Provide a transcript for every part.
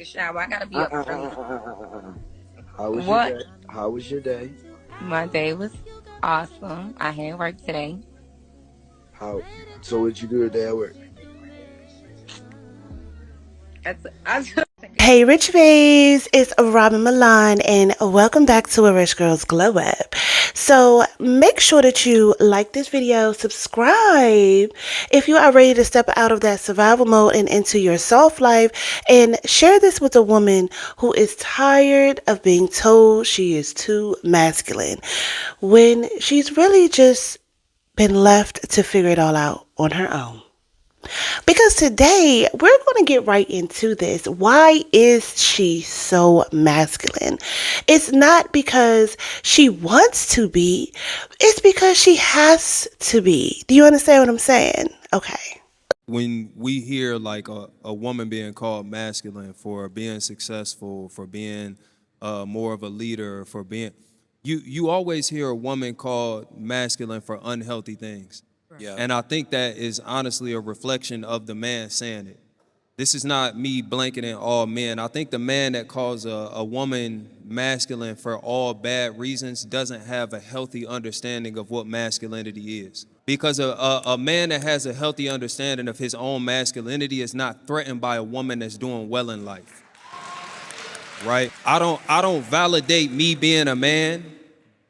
Shower. I gotta Uh, be uh, up uh, early. uh, uh, uh, uh. How was your What? day? How was your day? My day was awesome. I had work today. How? So what'd you do today at work? I just Hey, Rich Babes, it's Robin Milan, and welcome back to A Rich Girl's Glow Up. So make sure that you like this video, subscribe if you are ready to step out of that survival mode and into your soft life, and share this with a woman who is tired of being told she is too masculine when she's really just been left to figure it all out on her own. Because today we're going to get right into this. Why is she so masculine? It's not because she wants to be, it's because she has to be. Do you understand what I'm saying? Okay. When we hear like a woman being called masculine for being successful, for being more of a leader, for being, you always hear a woman called masculine for unhealthy things. Yeah. And I think that is honestly a reflection of the man saying it. This is not me blanketing all men. I think the man that calls a woman masculine for all bad reasons doesn't have a healthy understanding of what masculinity is. Because a man that has a healthy understanding of his own masculinity is not threatened by a woman that's doing well in life. Right? I don't validate me being a man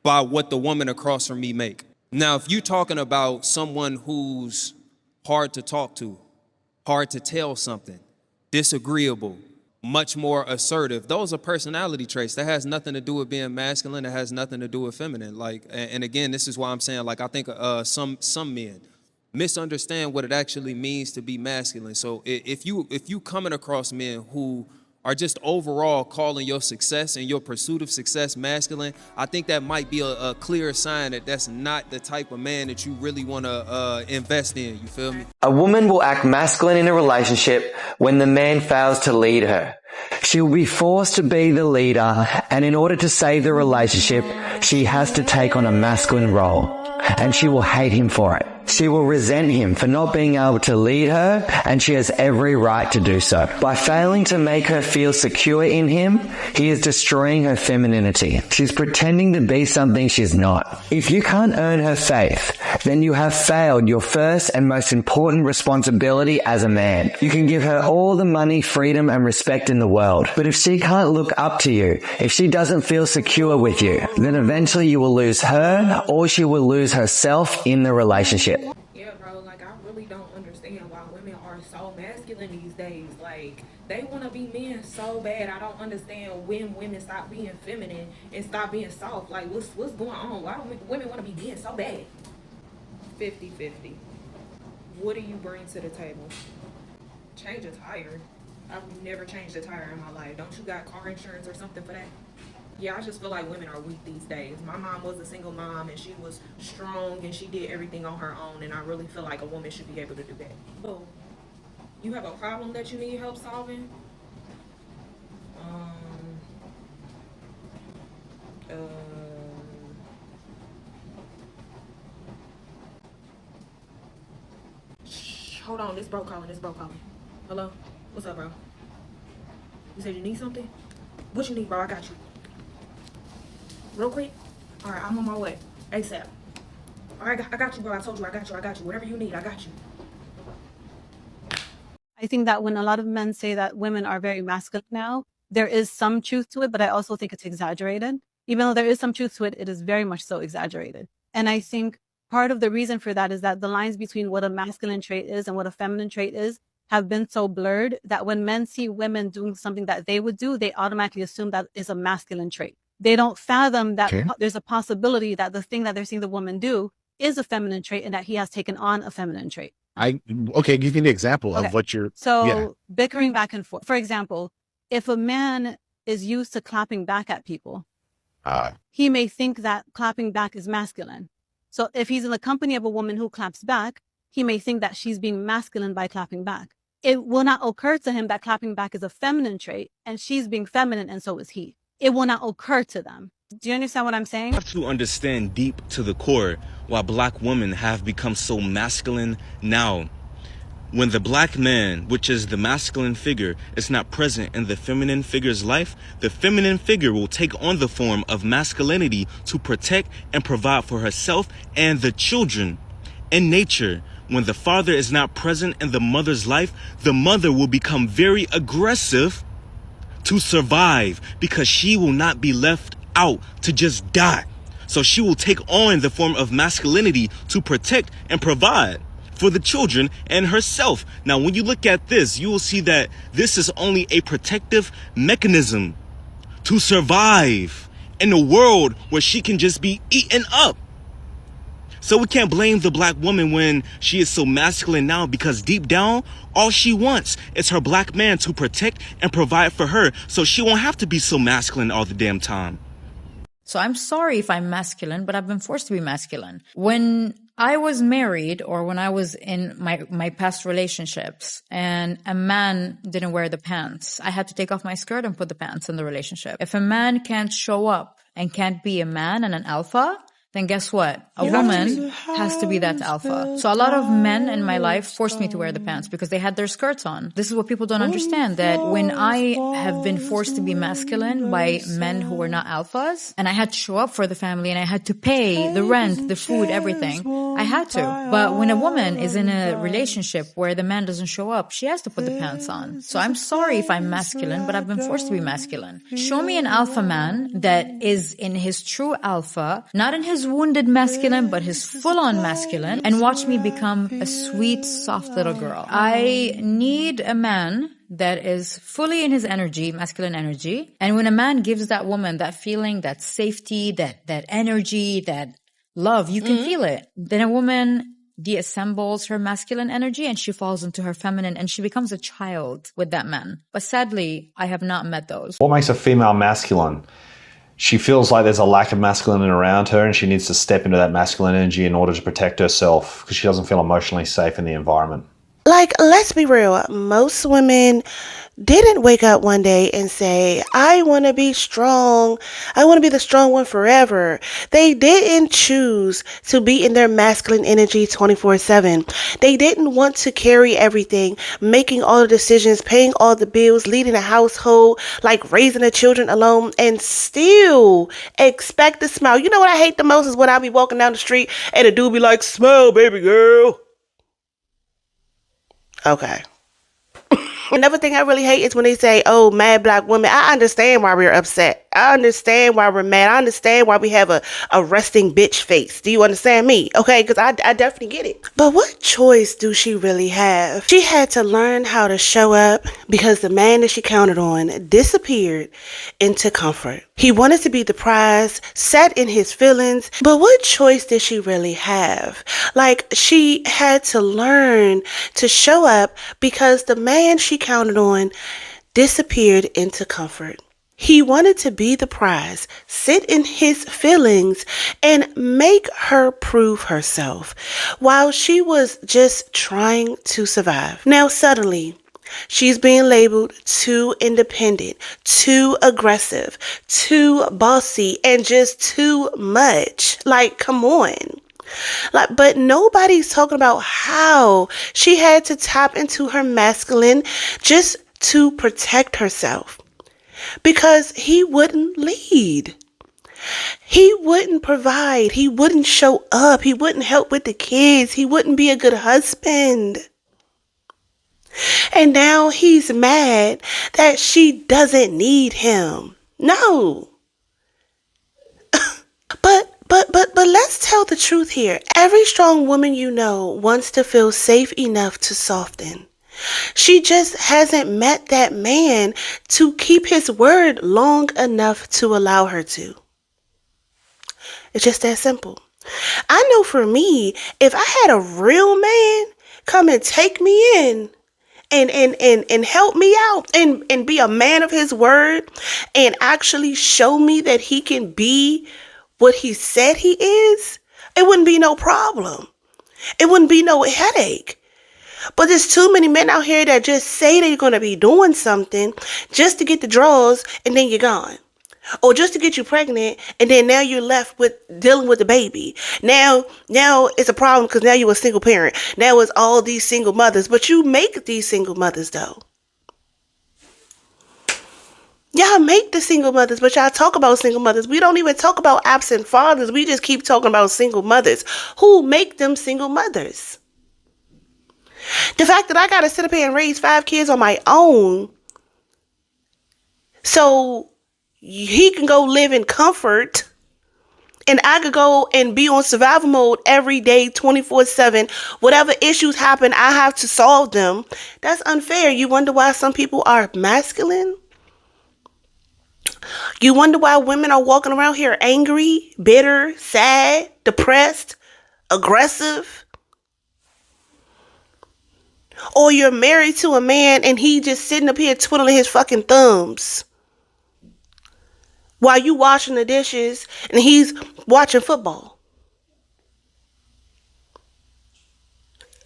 by what the woman across from me make. Now, if you're talking about someone who's hard to talk to, hard to tell something, disagreeable, much more assertive. Those are personality traits. That has nothing to do with being masculine. It has nothing to do with feminine. Like, and again, this is why I'm saying, like, I think some men misunderstand what it actually means to be masculine. So if you coming across men who are just overall calling your success and your pursuit of success masculine, I think that might be a clear sign that that's not the type of man that you really want to invest in. You feel me? A woman will act masculine in a relationship when the man fails to lead her. She will be forced to be the leader, and in order to save the relationship, she has to take on a masculine role, and she will hate him for it. She will resent him for not being able to lead her, and she has every right to do so. By failing to make her feel secure in him, he is destroying her femininity. She's pretending to be something she's not. If you can't earn her faith, then you have failed your first and most important responsibility as a man. You can give her all the money, freedom, and respect in the world, but if she can't look up to you, if she doesn't feel secure with you, then eventually you will lose her, or she will lose herself in the relationship. Yeah, bro, like I really don't understand why women are so masculine these days. Like they want to be men so bad. I don't understand when women stop being feminine and stop being soft. Like what's going on? Why do women want to be men so bad? 50-50. What do you bring to the table? Change a tire. I've never changed a tire in my life. Don't you got car insurance or something for that? Yeah, I just feel like women are weak these days. My mom was a single mom and she was strong and she did everything on her own, and I really feel like a woman should be able to do that. So, you have a problem that you need help solving? Um, uh, Hold on, this bro calling, Hello? What's up, bro? You said you need something? What you need, bro? I got you. Real quick? Alright, I'm on my way. ASAP. Alright, I got you, bro. I told you I got you. Whatever you need, I got you. I think that when a lot of men say that women are very masculine now, there is some truth to it, but I also think it's exaggerated. Even though there is some truth to it, it is very much so exaggerated. And I think part of the reason for that is that the lines between what a masculine trait is and what a feminine trait is have been so blurred that when men see women doing something that they would do, they automatically assume that is a masculine trait. They don't fathom that there's a possibility that the thing that they're seeing the woman do is a feminine trait and that he has taken on a feminine trait. Give me an example of what you're. So bickering back and forth. For example, if a man is used to clapping back at people, he may think that clapping back is masculine. So if he's in the company of a woman who claps back, he may think that she's being masculine by clapping back. It will not occur to him that clapping back is a feminine trait and she's being feminine and so is he. It will not occur to them. Do you understand what I'm saying? You have to understand deep to the core why black women have become so masculine now. When the black man, which is the masculine figure, is not present in the feminine figure's life, the feminine figure will take on the form of masculinity to protect and provide for herself and the children. In nature, when the father is not present in the mother's life, the mother will become very aggressive to survive because she will not be left out to just die. So she will take on the form of masculinity to protect and provide for the children and herself. Now, when you look at this, you will see that this is only a protective mechanism to survive in a world where she can just be eaten up. So we can't blame the black woman when she is so masculine now, because deep down, all she wants is her black man to protect and provide for her, so she won't have to be so masculine all the damn time. So I'm sorry if I'm masculine, but I've been forced to be masculine. When I was married, or when I was in my past relationships and a man didn't wear the pants, I had to take off my skirt and put the pants in the relationship. If a man can't show up and can't be a man and an alpha, then guess what? A woman has to be that alpha. So a lot of men in my life forced me to wear the pants because they had their skirts on. This is what people don't understand, that when I have been forced to be masculine by men who were not alphas, and I had to show up for the family, and I had to pay the rent, the food, everything, I had to. But when a woman is in a relationship where the man doesn't show up, she has to put the pants on. So I'm sorry if I'm masculine, but I've been forced to be masculine. Show me an alpha man that is in his true alpha, not in his wounded masculine, but his full-on masculine, and watch me become a sweet, soft little girl. I need a man that is fully in his energy, masculine energy. And when a man gives that woman that feeling, that safety, that energy, that love, you can feel it. Then a woman deassembles her masculine energy and she falls into her feminine, and she becomes a child with that man. But sadly, I have not met those. What makes a female masculine? She feels like there's a lack of masculine around her, and she needs to step into that masculine energy in order to protect herself because she doesn't feel emotionally safe in the environment. Like, let's be real. Most women didn't wake up one day and say, I want to be strong. I want to be the strong one forever. They didn't choose to be in their masculine energy 24/7. They didn't want to carry everything, making all the decisions, paying all the bills, leading a household, like raising the children alone, and still expect to smile. You know what I hate the most is when I be walking down the street and a dude be like, smile, baby girl. Okay. Another thing I really hate is when they say, oh, mad black women. I understand why we're upset. I understand why we're mad. I understand why we have a resting bitch face. Do you understand me? Okay, because I definitely get it. But what choice do she really have? She had to learn how to show up because the man that she counted on disappeared into comfort. He wanted to be the prize, sat in his feelings. But what choice did she really have? Like, she had to learn to show up because the man she counted on disappeared into comfort. He wanted to be the prize, sit in his feelings, and make her prove herself while she was just trying to survive. Now, suddenly, she's being labeled too independent, too aggressive, too bossy, and just too much. Like, come on. But nobody's talking about how she had to tap into her masculine just to protect herself. Because he wouldn't lead. He wouldn't provide. He wouldn't show up. He wouldn't help with the kids. He wouldn't be a good husband. And now he's mad that she doesn't need him. No. But let's tell the truth here. Every strong woman you know wants to feel safe enough to soften. She just hasn't met that man to keep his word long enough to allow her to. It's just that simple. I know for me, if I had a real man come and take me in and help me out and be a man of his word and actually show me that he can be what he said he is, it wouldn't be no problem. It wouldn't be no headache. But there's too many men out here that just say they're going to be doing something just to get the draws, and then you're gone. or just to get you pregnant, and then now you're left with dealing with the baby. Now it's a problem because now you're a single parent. Now it's all these single mothers, but you make these single mothers though. Y'all make the single mothers, but y'all talk about single mothers. We don't even talk about absent fathers. We just keep talking about single mothers. Who make them single mothers? The fact that I got to sit up here and raise 5 kids on my own so he can go live in comfort and I could go and be on survival mode every day, 24/7. Whatever issues happen, I have to solve them. That's unfair. You wonder why some people are masculine? You wonder why women are walking around here angry, bitter, sad, depressed, aggressive? Or you're married to a man and he just sitting up here twiddling his fucking thumbs while you washing the dishes and he's watching football.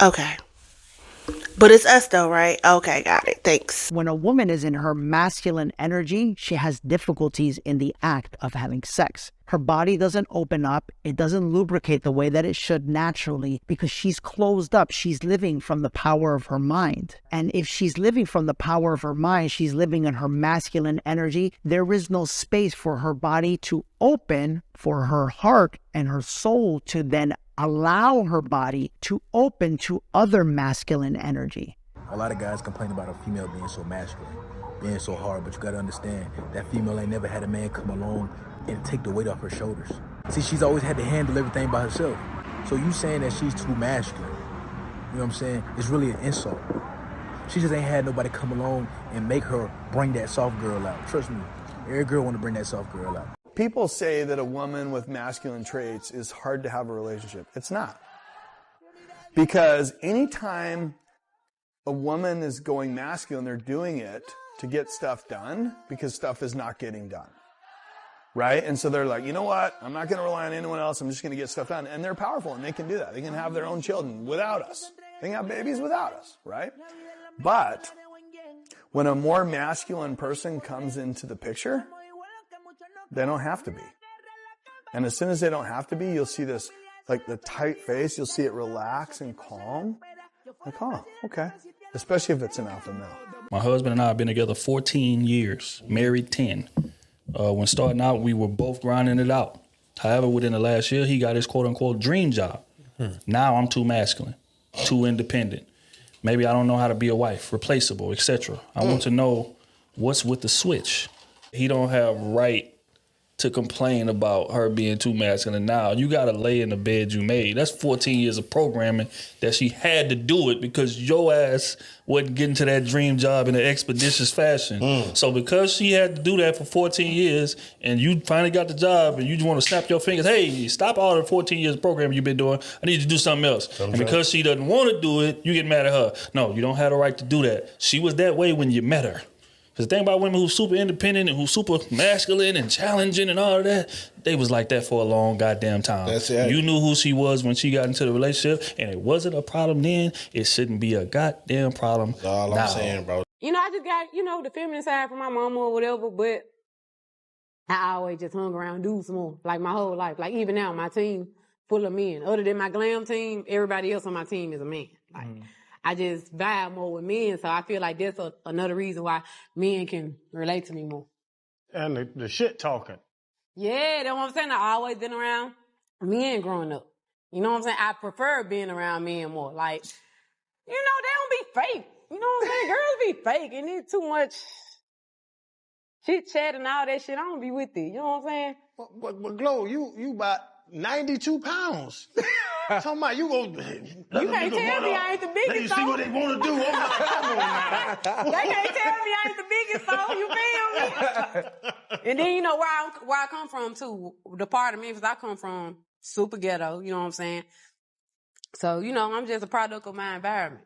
Okay. But it's us though, right? Okay, got it. Thanks. When a woman is in her masculine energy, she has difficulties in the act of having sex. Her body doesn't open up. It doesn't lubricate the way that it should naturally because she's closed up. She's living from the power of her mind. And if she's living from the power of her mind, she's living in her masculine energy. There is no space for her body to open, for her heart and her soul to then allow her body to open to other masculine energy. A lot of guys complain about a female being so masculine, being so hard, but you gotta understand that female ain't never had a man come along and take the weight off her shoulders. See, she's always had to handle everything by herself. So you saying that she's too masculine, you know what I'm saying? It's really an insult. She just ain't had nobody come along and make her bring that soft girl out. Trust me, every girl wanna bring that soft girl out. People say that a woman with masculine traits is hard to have a relationship. It's not. Because anytime a woman is going masculine, they're doing it to get stuff done because stuff is not getting done. Right? And so they're like, you know what? I'm not going to rely on anyone else. I'm just going to get stuff done. And they're powerful and they can do that. They can have their own children without us. They can have babies without us. Right? But when a more masculine person comes into the picture, they don't have to be. And as soon as they don't have to be, you'll see this, like the tight face, you'll see it relax and calm. Like, oh, okay. Especially if it's an alpha male. My husband and I have been together 14 years, married 10. When starting out, we were both grinding it out. However, within the last year, he got his quote-unquote dream job. Now I'm too masculine, too independent. Maybe I don't know how to be a wife, replaceable, etc. I want to know what's with the switch. He don't have right to complain about her being too masculine now. You got to lay in the bed you made. That's 14 years of programming that she had to do it because your ass wasn't getting to that dream job in an expeditious fashion. So because she had to do that for 14 years and you finally got the job and you just want to snap your fingers, hey, stop all the 14 years of programming you've been doing. I need you to do something else. And because she doesn't want to do it, you get mad at her. No, you don't have the right to do that. She was that way when you met her. Because the thing about women who's super independent and who's super masculine and challenging and all of that, they was like that for a long goddamn time. That's it. You knew who she was when she got into the relationship, and it wasn't a problem then. It shouldn't be a goddamn problem That's all now. I'm saying, bro. You know, I just got, the feminine side from my mama or whatever, but I always just hung around dudes more, like my whole life. Like even now, my team full of men. Other than my glam team, everybody else on my team is a man. Like, I just vibe more with men, so I feel like that's another reason why men can relate to me more. And the shit talking. Yeah, that's what I'm saying. I always been around men growing up. You know what I'm saying? I prefer being around men more. Like, they don't be fake. You know what I'm saying? Girls be fake, and it's too much chit chat and all that shit. I don't be with it. You know what I'm saying? But Glow, you about 92 pounds. Talking about you go. You can't tell me I ain't the biggest. Let you see what they want to do. I'm like, come on now. They can't tell me I ain't the biggest, so you feel me? And then where I come from too. The part of Memphis I come from, super ghetto. You know what I'm saying? So I'm just a product of my environment.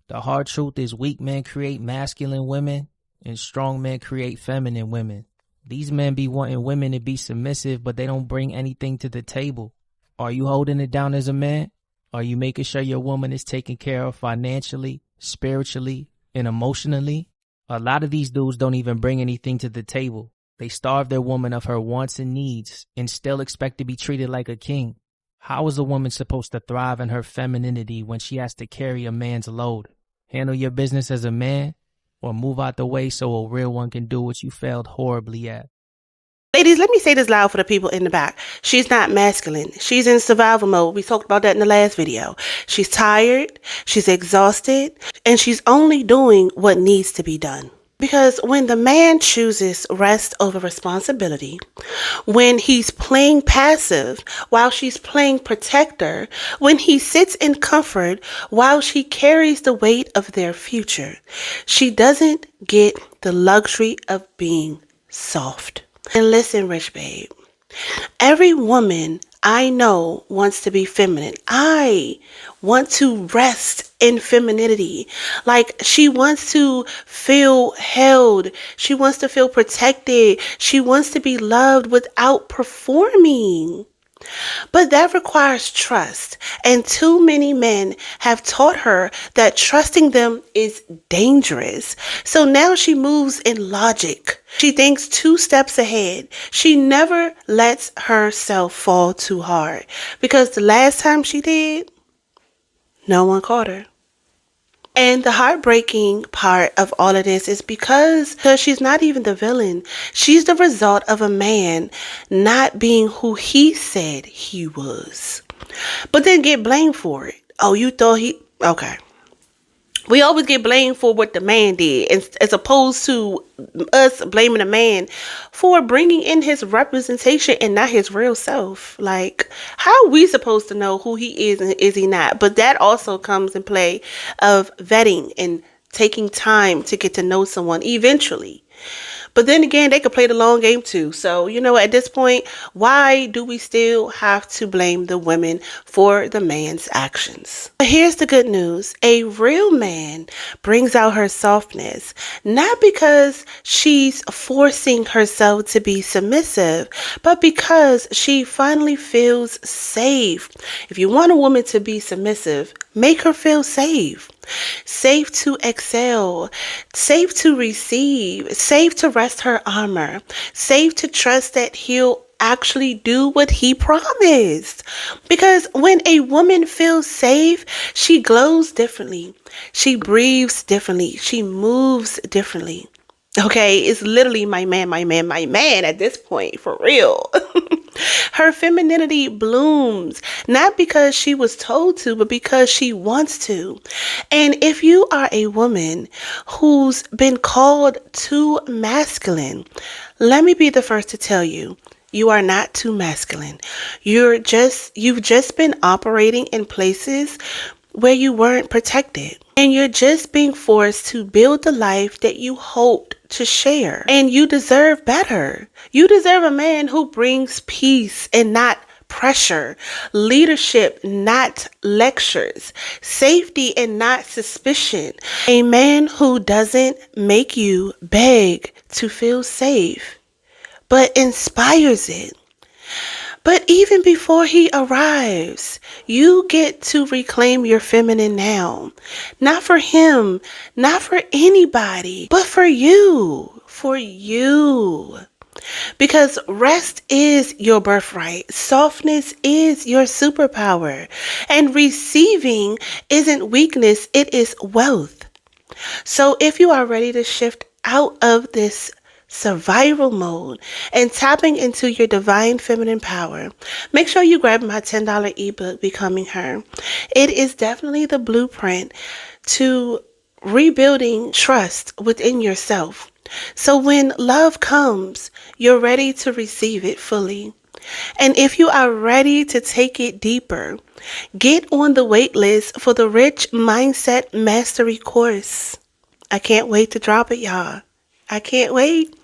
The hard truth is weak men create masculine women and strong men create feminine women. These men be wanting women to be submissive, but they don't bring anything to the table. Are you holding it down as a man? Are you making sure your woman is taken care of financially, spiritually, and emotionally? A lot of these dudes don't even bring anything to the table. They starve their woman of her wants and needs and still expect to be treated like a king. How is a woman supposed to thrive in her femininity when she has to carry a man's load? Handle your business as a man or move out the way so a real one can do what you failed horribly at. Ladies, let me say this loud for the people in the back. She's not masculine. She's in survival mode. We talked about that in the last video. She's tired, she's exhausted, and she's only doing what needs to be done. Because when the man chooses rest over responsibility, when he's playing passive while she's playing protector, when he sits in comfort while she carries the weight of their future, she doesn't get the luxury of being soft. And listen, Rych Babe, every woman I know wants to be feminine. I want to rest in femininity. Like, she wants to feel held. She wants to feel protected. She wants to be loved without performing. But that requires trust. And too many men have taught her that trusting them is dangerous. So now she moves in logic. She thinks 2 steps ahead. She never lets herself fall too hard. Because the last time she did, no one caught her. And the heartbreaking part of all of this is because she's not even the villain. She's the result of a man not being who he said he was. But then get blamed for it. Oh, you thought he... Okay. We always get blamed for what the man did, as opposed to us blaming a man for bringing in his representation and not his real self. Like, how are we supposed to know who he is and is he not? But that also comes in play of vetting and taking time to get to know someone eventually. But then again, they could play the long game too. So, at this point, why do we still have to blame the women for the man's actions? But here's the good news. A real man brings out her softness, not because she's forcing herself to be submissive, but because she finally feels safe. If you want a woman to be submissive, make her feel safe. Safe to excel, safe to receive, safe to rest her armor, safe to trust that he'll actually do what he promised. Because when a woman feels safe, she glows differently. She breathes differently. She moves differently. Okay, it's literally my man at this point, for real. Her femininity blooms, not because she was told to, but because she wants to. And if you are a woman who's been called too masculine, let me be the first to tell you, you are not too masculine. You've just been operating in places where you weren't protected. And you're just being forced to build the life that you hoped to share. And you deserve better. You deserve a man who brings peace and not pressure, leadership, not lectures, safety and not suspicion. A man who doesn't make you beg to feel safe, but inspires it. But even before he arrives, you get to reclaim your feminine now. Not for him, not for anybody, but for you. For you. Because rest is your birthright. Softness is your superpower. And receiving isn't weakness, it is wealth. So if you are ready to shift out of this survival mode and tapping into your divine feminine power, make sure you grab my $10 ebook, Becoming Her. It is definitely the blueprint to rebuilding trust within yourself. So when love comes, you're ready to receive it fully. And if you are ready to take it deeper, get on the waitlist for the Rich Mindset Mastery course. I can't wait to drop it, y'all. I can't wait.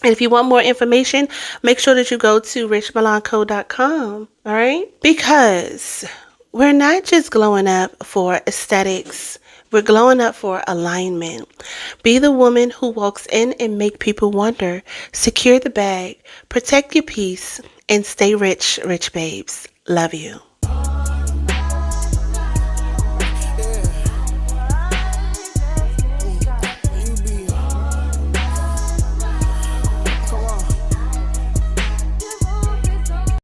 And if you want more information, make sure that you go to richmilanco.com, all right? Because we're not just glowing up for aesthetics. We're glowing up for alignment. Be the woman who walks in and make people wonder. Secure the bag, protect your peace, and stay rich, Rych Babes. Love you.